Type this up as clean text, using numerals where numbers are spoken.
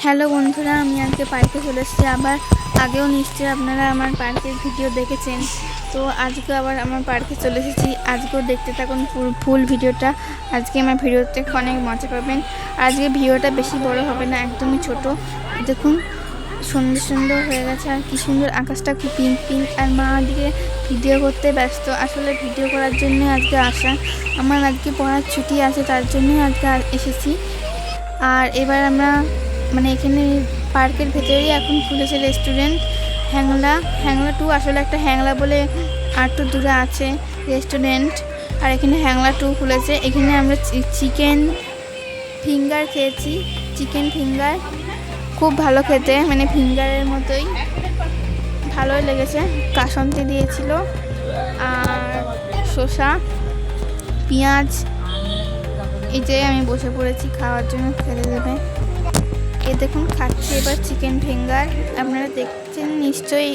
Hello বন্ধুরা, আমি আজকে পার্কে চলে এসেছি। আবার আগেও নিশ্চয়ই আপনারা আমার পার্কের ভিডিও দেখেছেন, তো আজকে আবার আমার পার্কে চলে এসেছি। আজকেও দেখতে থাকুন ফুল ভিডিওটা। আজকে আমার ভিডিওতে অনেক মজা পাবেন। আজকে ভিডিওটা বেশি বড় হবে না, একদমই ছোট। দেখুন সুন্দর সুন্দর হয়ে গেছে, আর কি সুন্দর আকাশটা, খুব পিঙ্ক পিঙ্ক। আর মা দিকে ভিডিও করতে ব্যস্ত। আসলে ভিডিও করার জন্য আজকে আসা। আমার আজকে পড়ার ছুটি আছে, তার জন্যই আজকে এসেছি। আর এবার আমরা এখানে পার্কের ভেতরেই এখন খুলেছে রেস্টুরেন্ট হ্যাংলা 2। আসলে একটা হ্যাংলা বলে আর একটু দূরে আছে রেস্টুরেন্ট, আর এখানে হ্যাংলা 2 খুলেছে। এখানে আমরা চিকেন ফিঙ্গার খেয়েছি। চিকেন ফিঙ্গার খুব ভালো খেতে, ফিঙ্গারের মতোই ভালোই লেগেছে। কাসন্দি দিয়েছিল, আর শসা, পেঁয়াজ। এই যে আমি বসে পড়েছি খাওয়ার জন্য, খেতে দেবে। এ দেখুন খাচ্ছি এবার চিকেন ফিঙ্গার। আপনারা দেখছেন নিশ্চয়ই,